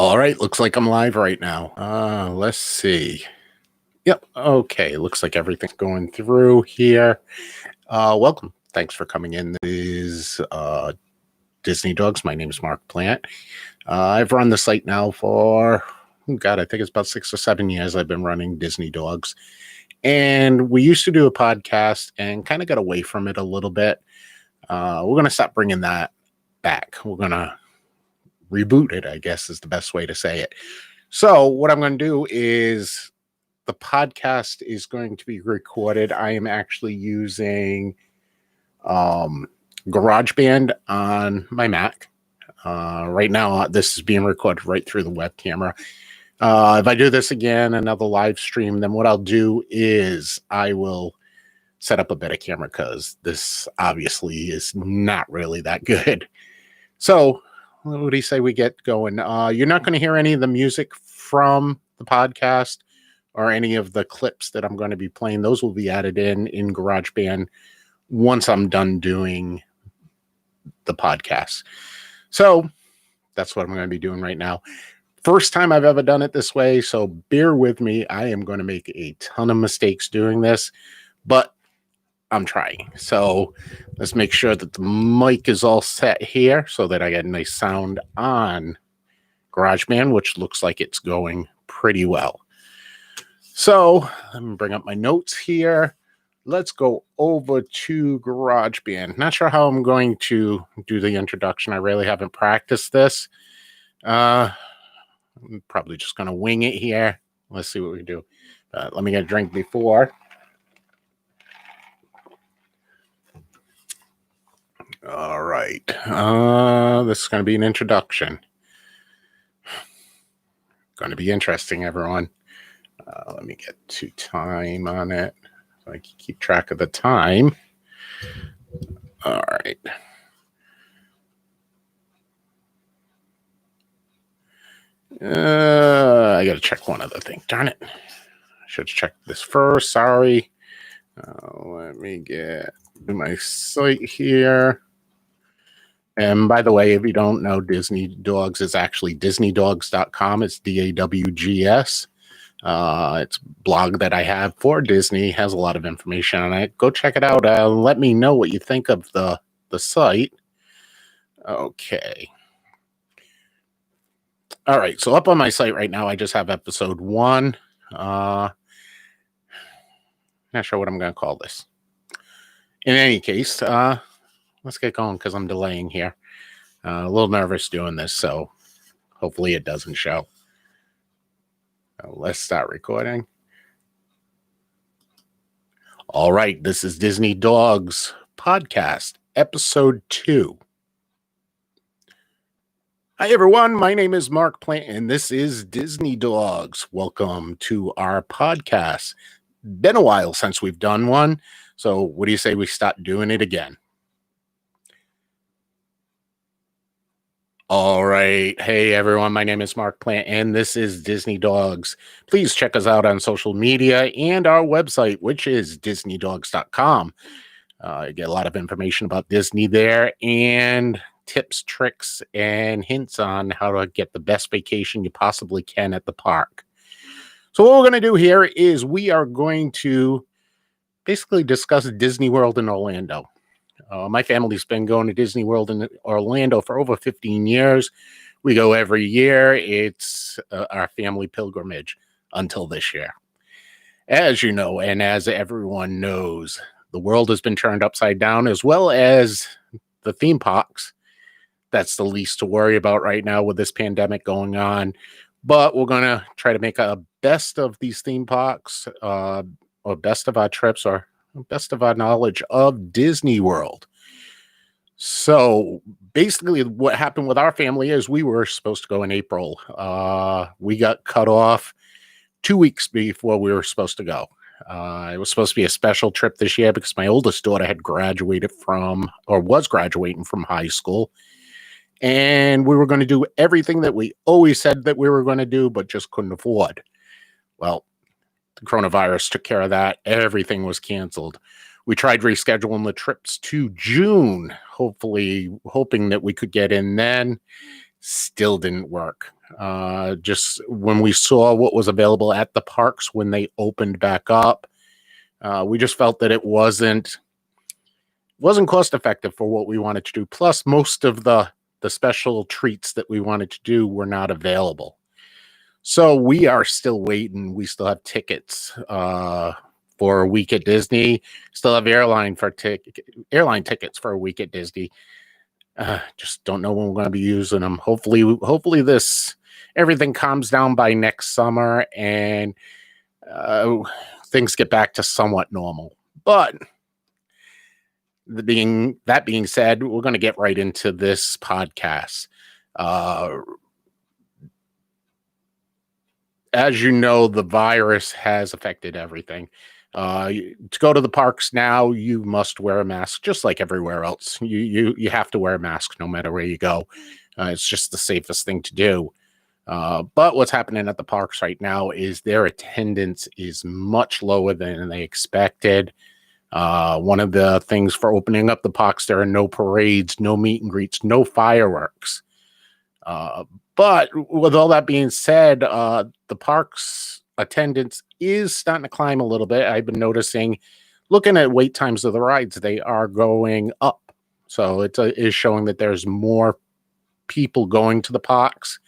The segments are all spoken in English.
All right, looks like I'm live right now. Let's see. Yep, okay, looks like everything's going through here. Welcome. Thanks for coming in. This is DisneyDawgs. My name is Mark Plant. I've run the site now for, I think it's about 6 or 7 years I've been running DisneyDawgs. And we used to do a podcast and kind of got away from it a little bit. We're going to stop bringing that back. We're going to reboot it, I guess is the best way to say it. So what I'm going to do is the podcast is going to be recorded. I am actually using GarageBand on my Mac. Right now, this is being recorded right through the web camera. If I do this again, another live stream, then what I'll do is I will set up a better camera because this obviously is not really that good. So what do you say we get going? You're not going to hear any of the music from the podcast or any of the clips that I'm going to be playing. Those will be added in GarageBand once I'm done doing the podcast. So that's what I'm going to be doing right now. First time I've ever done it this way, so bear with me. I am going to make a ton of mistakes doing this, but I'm trying. So let's make sure that the mic is all set here so that I get a nice sound on GarageBand, which looks like it's going pretty well. So let me bring up my notes here. Let's go over to GarageBand. Not sure how I'm going to do the introduction. I really haven't practiced this. I'm probably just going to wing it here. Let's see what we do. Let me get a drink before. All right. This is going to be an introduction. Going to be interesting, everyone. Let me get to time on it so I can keep track of the time. All right. I got to check one other thing. Darn it. I should have checked this first. Sorry. Let me get to my site here. And by the way, if you don't know, DisneyDawgs is actually DisneyDawgs.com. It's DAWGS. It's a blog that I have for Disney. Has a lot of information on it. Go check it out. Let me know what you think of the site. Okay. All right. So up on my site right now, I just have episode 1. Not sure what I'm going to call this. In any case, let's get going because I'm delaying here. A little nervous doing this, so hopefully it doesn't show. Let's start recording. All right, this is DisneyDawgs Podcast, episode 2. Hi, everyone. My name is Mark Plant, and this is DisneyDawgs. Welcome to our podcast. Been a while since we've done one, so what do you say we start doing it again? All right. Hey, everyone. My name is Mark Plant, and this is DisneyDawgs. Please check us out on social media and our website, which is DisneyDawgs.com. You get a lot of information about Disney there and tips, tricks, and hints on how to get the best vacation you possibly can at the park. So what we're going to do here is we are going to basically discuss Disney World in Orlando. My family's been going to Disney World in Orlando for over 15 years. We go every year. It's our family pilgrimage until this year. As you know, and as everyone knows, the world has been turned upside down, as well as the theme parks. That's the least to worry about right now with this pandemic going on. But we're going to try to make a best of these theme parks, or best of our trips, or best of our knowledge of Disney World. So basically what happened with our family is we were supposed to go in April. We got cut off 2 weeks before we were supposed to go. It was supposed to be a special trip this year because my oldest daughter had graduated from, or was graduating from high school. And we were going to do everything that we always said that we were going to do, but just couldn't afford. Well, the coronavirus took care of that. Everything was canceled. We tried rescheduling the trips to June, hoping that we could get in then. Still didn't work. Just when we saw what was available at the parks when they opened back up, we just felt that it wasn't cost effective for what we wanted to do. Plus, most of the special treats that we wanted to do were not available. So we are still waiting. We still have tickets for a week at Disney. Still have airline tickets for a week at Disney. Just don't know when we're going to be using them. Hopefully everything calms down by next summer and things get back to somewhat normal. But that being said, we're going to get right into this podcast. As you know, the virus has affected everything. To go to the parks now, you must wear a mask, just like everywhere else. You have to wear a mask no matter where you go. It's just the safest thing to do. But what's happening at the parks right now is their attendance is much lower than they expected. One of the things for opening up the parks, there are no parades, no meet and greets, no fireworks. But with all that being said, the parks attendance is starting to climb a little bit. I've been noticing, looking at wait times of the rides, they are going up. So it is showing that there's more people going to the parks.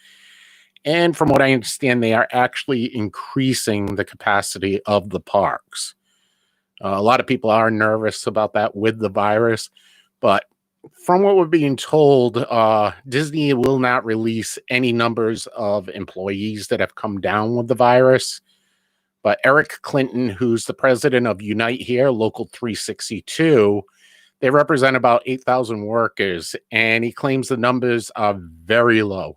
And from what I understand, they are actually increasing the capacity of the parks. A lot of people are nervous about that with the virus, but from what we're being told, Disney will not release any numbers of employees that have come down with the virus. But Eric Clinton, who's the president of Unite Here, Local 362, they represent about 8,000 workers, and he claims the numbers are very low.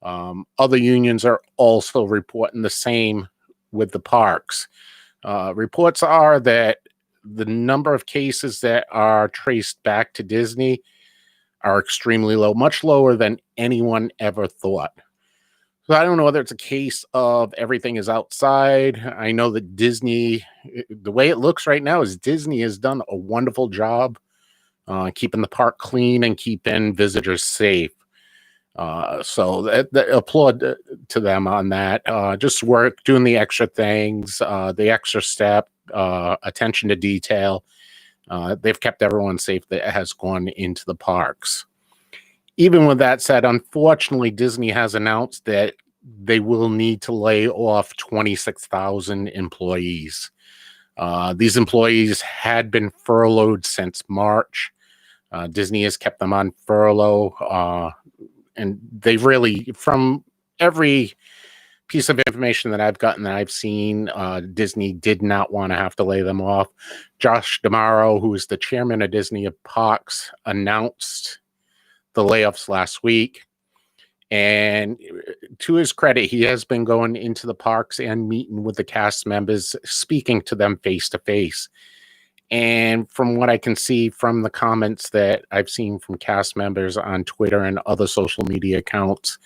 Other unions are also reporting the same with the parks. Reports are that the number of cases that are traced back to Disney are extremely low, much lower than anyone ever thought. So I don't know whether it's a case of everything is outside. I know that Disney, the way it looks right now is Disney has done a wonderful job keeping the park clean and keeping visitors safe. So applaud to them on that. Just doing the extra things, the extra step, attention to detail. They've kept everyone safe that has gone into the parks. Even with that said, unfortunately, Disney has announced that they will need to lay off 26,000 employees. These employees had been furloughed since March. Disney has kept them on furlough. And they've really, from every piece of information that I've gotten, that I've seen, Disney did not want to have to lay them off. Josh D'Amaro, who is the chairman of Disney Parks, announced the layoffs last week. And to his credit, he has been going into the parks and meeting with the cast members, speaking to them face to face. And from what I can see from the comments that I've seen from cast members on Twitter and other social media accounts,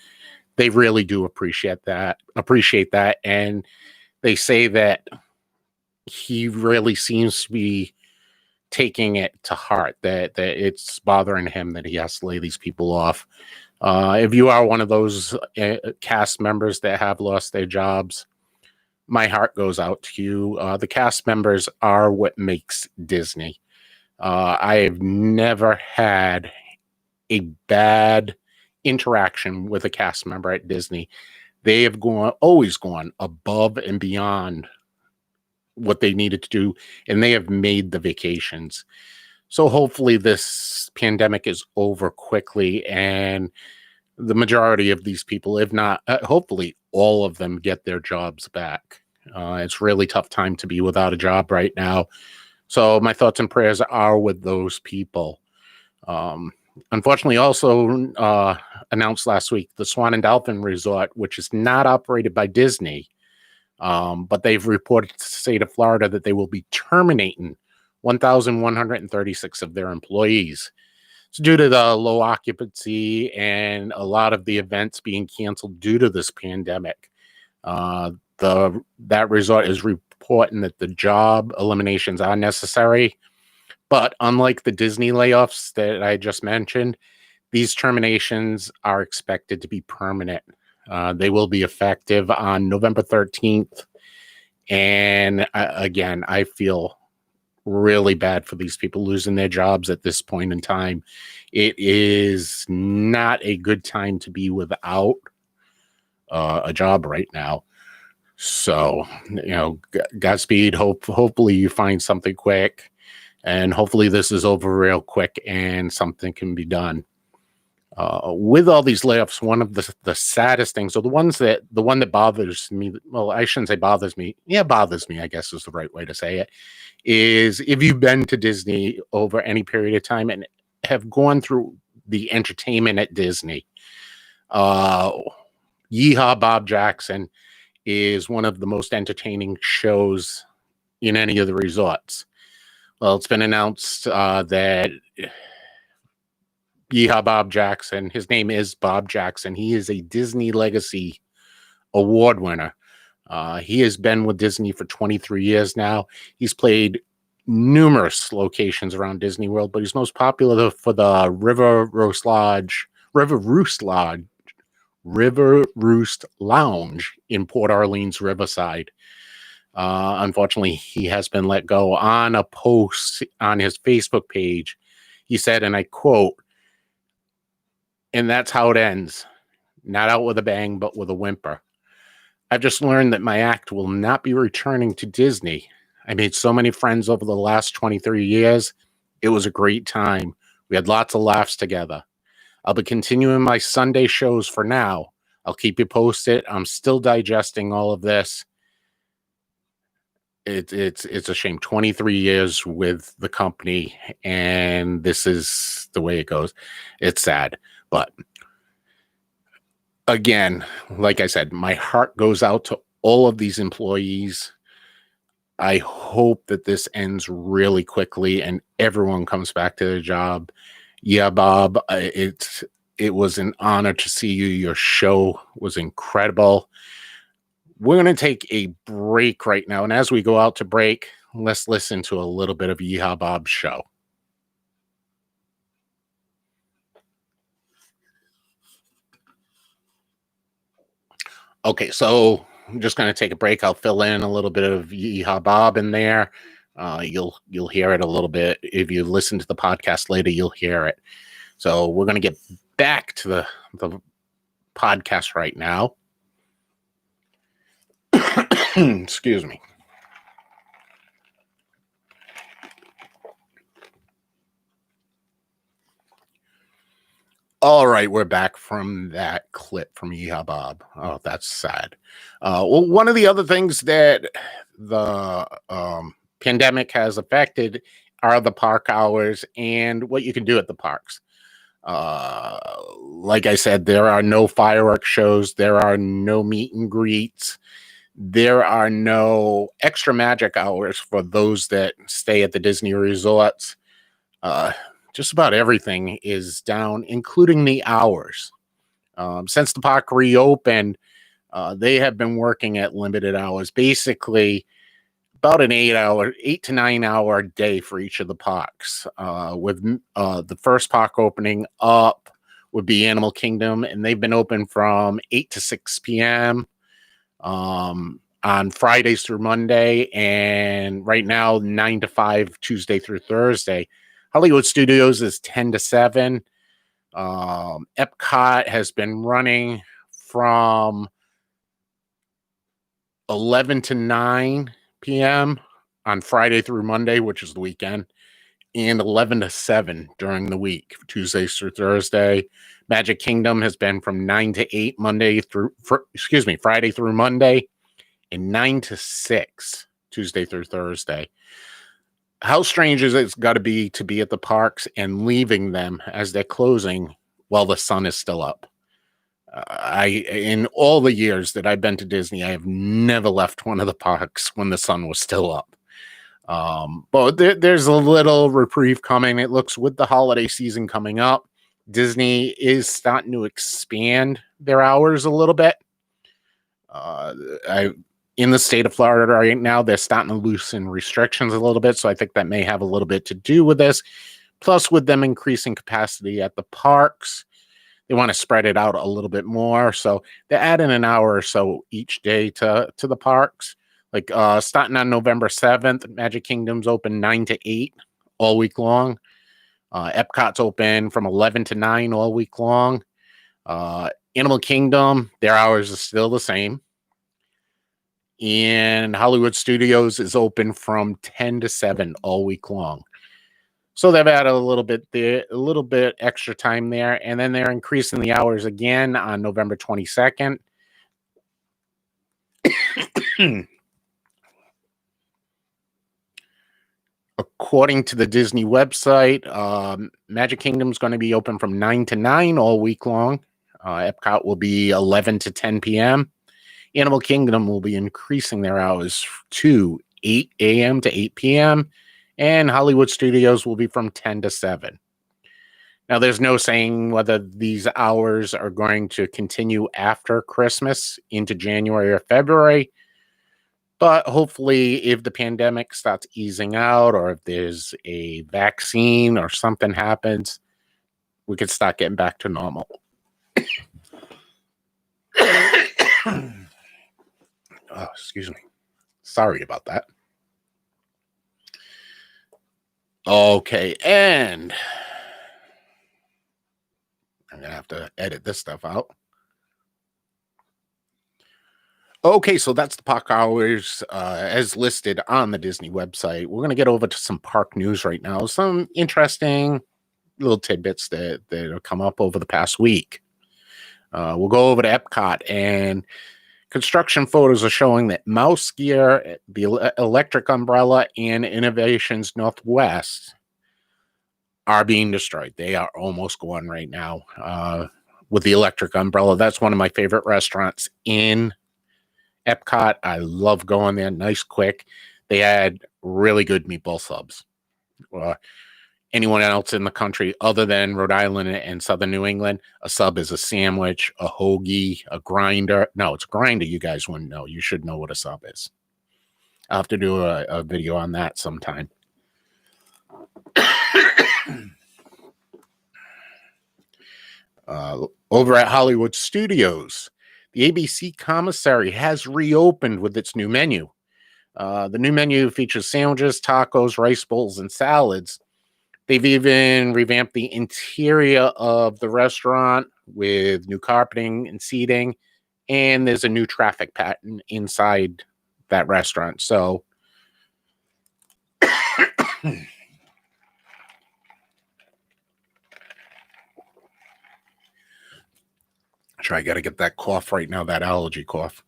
they really do appreciate that. And they say that he really seems to be taking it to heart, that it's bothering him that he has to lay these people off. If you are one of those cast members that have lost their jobs, my heart goes out to you. The cast members are what makes Disney. I have never had a bad interaction with a cast member at Disney. They have always gone above and beyond what they needed to do, and they have made the vacations. So hopefully this pandemic is over quickly, and the majority of these people, if not, hopefully all of them, get their jobs back. It's really tough time to be without a job right now. So my thoughts and prayers are with those people. Unfortunately, also announced last week, the Swan and Dolphin Resort, which is not operated by Disney, but they've reported to the state of Florida that they will be terminating 1,136 of their employees. It's due to the low occupancy and a lot of the events being canceled due to this pandemic. That resort is reporting that the job eliminations are necessary, but unlike the Disney layoffs that I just mentioned, these terminations are expected to be permanent. They will be effective on November 13th. And again, I feel really bad for these people losing their jobs at this point in time. It is not a good time to be without a job right now. So, Godspeed. Hopefully you find something quick, and hopefully this is over real quick and something can be done. With all these layoffs, one of the saddest things, or the one that bothers me, well, I shouldn't say bothers me. Yeah, bothers me, I guess is the right way to say it, is if you've been to Disney over any period of time and have gone through the entertainment at Disney, Yeehaw Bob Jackson is one of the most entertaining shows in any of the resorts. Well, it's been announced that Yeehaw Bob Jackson, his name is Bob Jackson. He is a Disney Legacy Award winner. He has been with Disney for 23 years now. He's played numerous locations around Disney World, but he's most popular for the River Roost Lounge in Port Orleans Riverside. Unfortunately, he has been let go. On a post on his Facebook page, he said, and I quote, "And that's how it ends. Not out with a bang, but with a whimper. I've just learned that my act will not be returning to Disney. I made so many friends over the last 23 years. It was a great time. We had lots of laughs together. I'll be continuing my Sunday shows for now. I'll keep you posted. I'm still digesting all of this. It's a shame. 23 years with the company, and this is the way it goes. It's sad. But again, like I said, my heart goes out to all of these employees. I hope that this ends really quickly and everyone comes back to their job. Yeah, Bob, it was an honor to see you. Your show was incredible. We're going to take a break right now. And as we go out to break, let's listen to a little bit of Yeehaw Bob's show. Okay, so I'm just going to take a break. I'll fill in a little bit of Yeehaw Bob in there. You'll hear it a little bit. If you listen to the podcast later, you'll hear it. So we're going to get back to the podcast right now. Excuse me. All right, we're back from that clip from Yeehaw Bob. Oh, that's sad. Well, one of the other things that the pandemic has affected are the park hours and what you can do at the parks. Like I said, there are no fireworks shows. There are no meet and greets. There are no extra magic hours for those that stay at the Disney resorts. Just about everything is down, including the hours. Since the park reopened, they have been working at limited hours, basically about an 8 to 9 hour day for each of the parks. With the first park opening up would be Animal Kingdom, and they've been open from 8 to 6 p.m. On Fridays through Monday, and right now 9 to 5 Tuesday through Thursday. Hollywood Studios is 10 to 7. Epcot has been running from 11 to 9 p.m. on Friday through Monday, which is the weekend, and 11 to 7 during the week, Tuesdays through Thursday. Magic Kingdom has been from 9 to 8 Friday through Monday, and 9 to 6 Tuesday through Thursday. How strange is it's got to be at the parks and leaving them as they're closing while the sun is still up. In all the years that I've been to Disney, I have never left one of the parks when the sun was still up. But there's a little reprieve coming. It looks with the holiday season coming up, Disney is starting to expand their hours a little bit. In the state of Florida right now, they're starting to loosen restrictions a little bit. So I think that may have a little bit to do with this. Plus, with them increasing capacity at the parks, they want to spread it out a little bit more. So they're adding an hour or so each day to the parks. Like starting on November 7th, Magic Kingdom's open 9 to 8 all week long. Epcot's open from 11 to 9 all week long. Animal Kingdom, their hours are still the same. And Hollywood Studios is open from 10 to 7 all week long. So they've added a little bit extra time there. And then they're increasing the hours again on November 22nd. According to the Disney website, Magic Kingdom is going to be open from 9 to 9 all week long. Epcot will be 11 to 10 p.m. Animal Kingdom will be increasing their hours to 8 a.m. to 8 p.m. And Hollywood Studios will be from 10 to 7. Now, there's no saying whether these hours are going to continue after Christmas into January or February. But hopefully, if the pandemic starts easing out or if there's a vaccine or something happens, we could start getting back to normal. Oh, excuse me. Sorry about that. Okay, and I'm going to have to edit this stuff out. Okay, so that's the park hours as listed on the Disney website. We're going to get over to some park news right now. Some interesting little tidbits that have come up over the past week. We'll go over to Epcot, and construction photos are showing that Mouse Gear, the Electric Umbrella, and Innovations Northwest are being destroyed. They are almost gone right now with the Electric Umbrella. That's one of my favorite restaurants in Epcot. I love going there. Nice, quick. They had really good meatball subs. Anyone else in the country other than Rhode Island and Southern New England, a sub is a sandwich, a hoagie, a grinder. No, it's a grinder. You guys wouldn't know. You should know what a sub is. I'll have to do a video on that sometime. Over at Hollywood Studios, the ABC Commissary has reopened with its new menu. The new menu features sandwiches, tacos, rice bowls, and salads. They've even revamped the interior of the restaurant with new carpeting and seating, and there's a new traffic pattern inside that restaurant. So I got to get that cough right now, that allergy cough.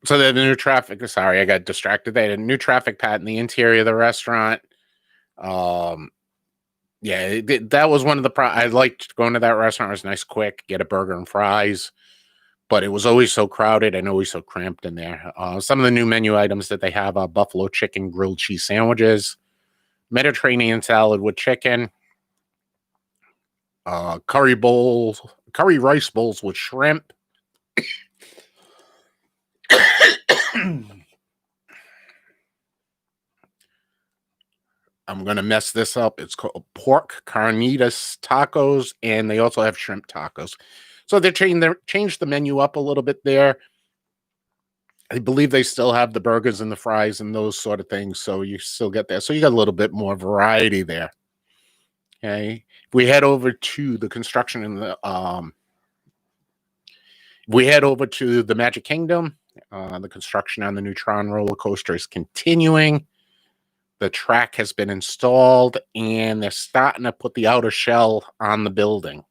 So the new traffic, sorry, I got distracted. They had a new traffic pattern in the interior of the restaurant. That was one of the I liked going to that restaurant. It was nice, quick, get a burger and fries. But it was always so crowded and always so cramped in there. Some of the new menu items that they have are buffalo chicken grilled cheese sandwiches, Mediterranean salad with chicken, curry rice bowls with shrimp. I'm going to mess this up. It's called pork carnitas tacos, and they also have shrimp tacos. So they changed the menu up a little bit there. I believe they still have the burgers and the fries and those sort of things, so you still get that. So you got a little bit more variety there. Okay, if we head over to the construction in the Magic Kingdom, the construction on the Neutron roller coaster is continuing. The track has been installed, and they're starting to put the outer shell on the building.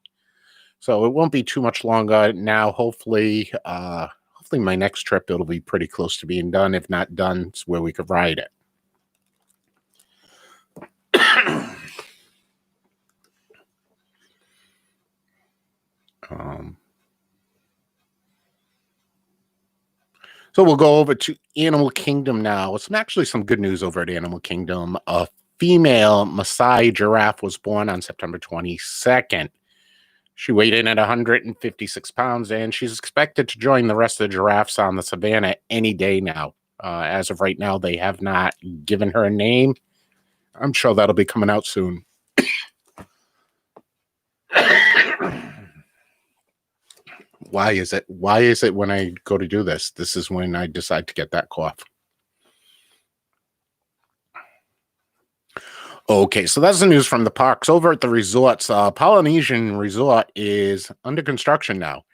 So it won't be too much longer now. Hopefully my next trip, it'll be pretty close to being done. If not done, it's where we could ride it. So we'll go over to Animal Kingdom now. It's actually some good news over at Animal Kingdom. A female Maasai giraffe was born on September 22nd. She weighed in at 156 pounds, and she's expected to join the rest of the giraffes on the savannah any day now. As of right now, they have not given her a name. I'm sure that'll be coming out soon. Why is it? Why is it when I go to do this? This is when I decide to get that cough. Okay, so that's the news from the parks. Over at the resorts, Polynesian Resort is under construction now.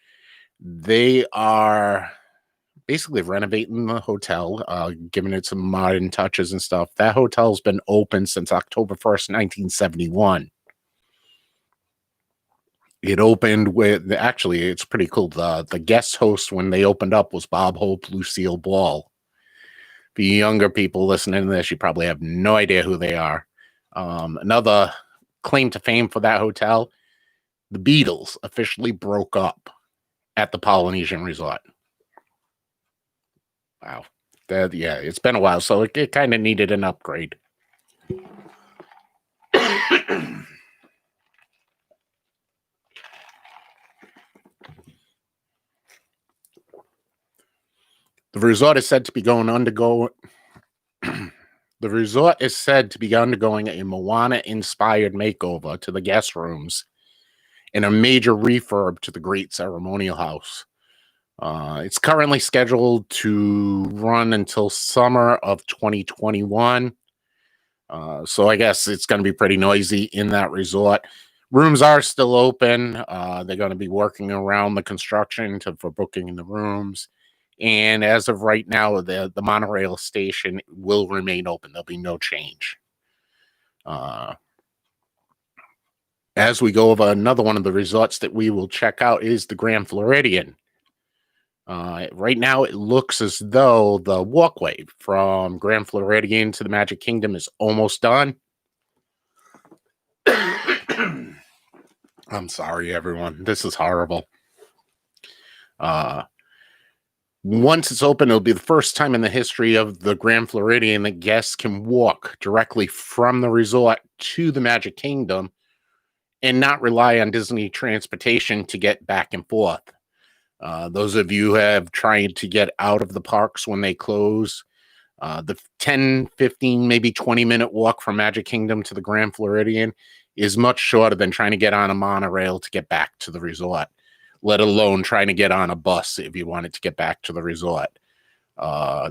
They are basically renovating the hotel, giving it some modern touches and stuff. That hotel's been open since October 1st, 1971. It opened with, actually, it's pretty cool. The guest host when they opened up was Bob Hope, Lucille Ball. For you younger people listening to this, you probably have no idea who they are. Another claim to fame for that hotel, the Beatles officially broke up at the Polynesian Resort. Wow. Yeah, it's been a while, so it kind of needed an upgrade. The resort is said to be undergoing a Moana-inspired makeover to the guest rooms and a major refurb to the Great Ceremonial House. It's currently scheduled to run until summer of 2021. So I guess it's going to be pretty noisy in that resort. Rooms are still open. They're going to be working around the construction for booking in the rooms. And as of right now, the monorail station will remain open. There'll be no change. As we go over, another one of the resorts that we will check out is the Grand Floridian. Right now, it looks as though the walkway from Grand Floridian to the Magic Kingdom is almost done. I'm sorry, everyone. This is horrible. Once it's open, it'll be the first time in the history of the Grand Floridian that guests can walk directly from the resort to the Magic Kingdom and not rely on Disney transportation to get back and forth. Those of you who have tried to get out of the parks when they close, the 10, 15, maybe 20-minute walk from Magic Kingdom to the Grand Floridian is much shorter than trying to get on a monorail to get back to the resort, let alone trying to get on a bus if you wanted to get back to the resort.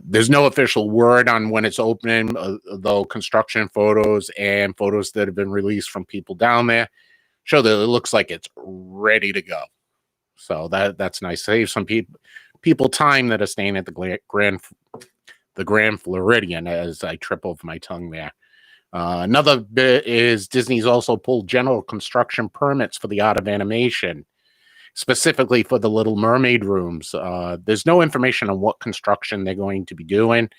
There's no official word on when it's opening, though construction photos and photos that have been released from people down there show that it looks like it's ready to go. So that's nice. Save some people time that are staying at the Grand Floridian, as I trip over my tongue there. Another bit is Disney's also pulled general construction permits for the Art of Animation, specifically for the Little Mermaid rooms. There's no information on what construction they're going to be doing.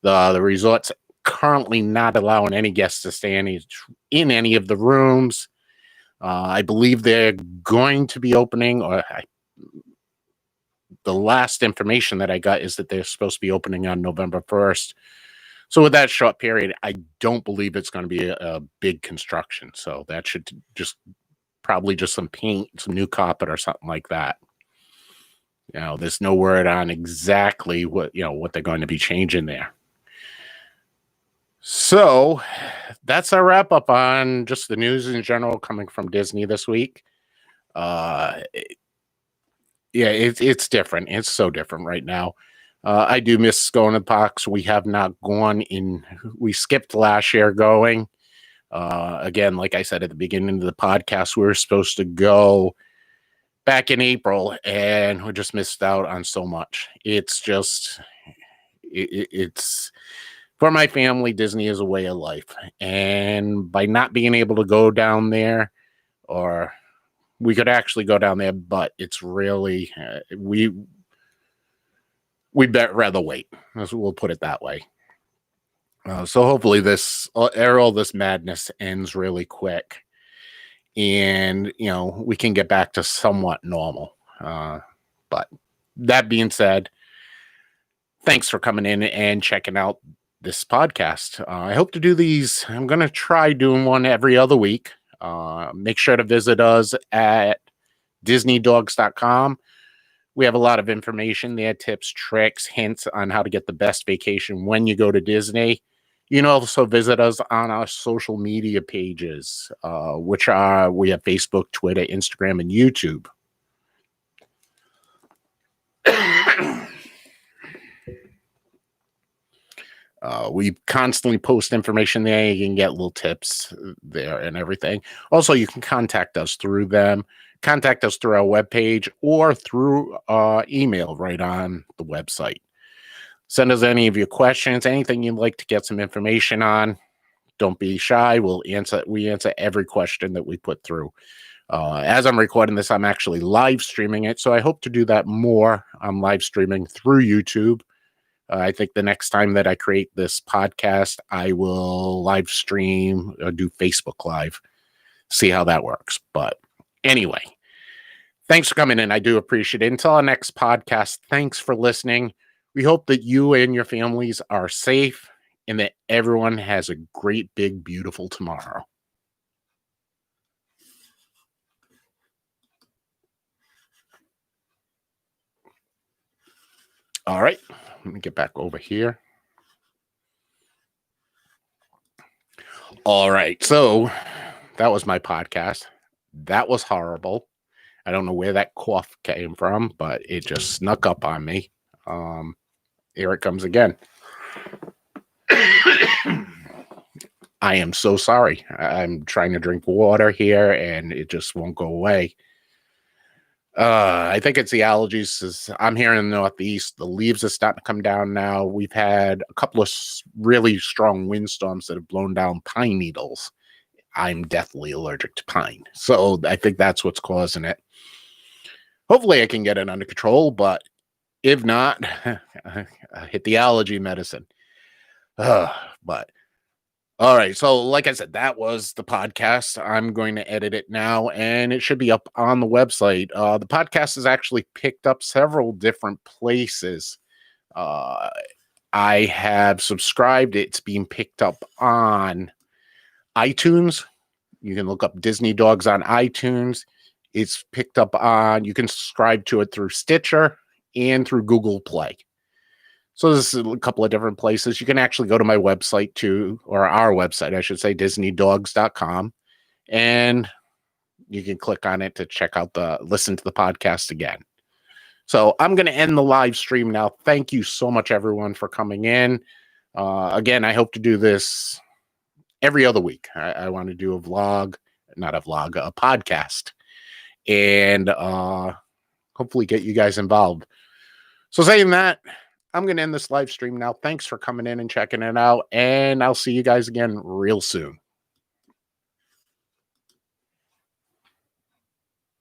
The resort's currently not allowing any guests to stay in any of the rooms. I believe they're going to be opening, the last information that I got is that they're supposed to be opening on November 1st. So with that short period, I don't believe it's going to be a big construction. So that should probably just some paint, some new carpet or something like that. There's no word on exactly what they're going to be changing there. So that's our wrap up on just the news in general coming from Disney this week. It's different. It's so different right now. I do miss going to the parks. We have not gone we skipped last year going. Again, like I said at the beginning of the podcast, we were supposed to go back in April and we just missed out on so much. It's for my family, Disney is a way of life. And by not being able to go down there, or we could actually go down there, but it's really, we'd rather wait. We'll put it that way. So hopefully all this madness ends really quick. And, we can get back to somewhat normal. But that being said, thanks for coming in and checking out this podcast. I hope to do these. I'm going to try doing one every other week. Make sure to visit us at DisneyDawgs.com. We have a lot of information there, tips, tricks, hints on how to get the best vacation when you go to Disney. You can also visit us on our social media pages, which are we have Facebook, Twitter, Instagram, and YouTube. We constantly post information there. You can get little tips there and everything. Also, you can contact us through them. Contact us through our webpage or through email right on the website. Send us any of your questions, anything you'd like to get some information on. Don't be shy. We answer every question that we put through. As I'm recording this, I'm actually live streaming it, so I hope to do that more. I'm live streaming through YouTube. I think the next time that I create this podcast, I will live stream or do Facebook Live, see how that works. But anyway, thanks for coming in. I do appreciate it. Until our next podcast, thanks for listening. We hope that you and your families are safe and that everyone has a great, big, beautiful tomorrow. All right, let me get back over here. All right, so that was my podcast. That was horrible. I don't know where that cough came from, but it just snuck up on me. Here it comes again. I am so sorry. I'm trying to drink water here, and it just won't go away. I think it's the allergies. I'm here in the Northeast. The leaves are starting to come down now. We've had a couple of really strong windstorms that have blown down pine needles. I'm deathly allergic to pine. So I think that's what's causing it. Hopefully I can get it under control, but if not, hit the allergy medicine. But all right. So like I said, that was the podcast. I'm going to edit it now, and it should be up on the website. The podcast has actually picked up several different places. I have subscribed. It's being picked up on iTunes. You can look up DisneyDawgs on iTunes. It's picked up on, you can subscribe to it through Stitcher and through Google Play. So this is a couple of different places. You can actually go to my website too, or our website, I should say, DisneyDawgs.com. And you can click on it to listen to the podcast again. So I'm going to end the live stream now. Thank you so much, everyone, for coming in. Again, I hope to do this every other week. I want to do a podcast. And hopefully get you guys involved. So saying that, I'm going to end this live stream now. Thanks for coming in and checking it out. And I'll see you guys again real soon.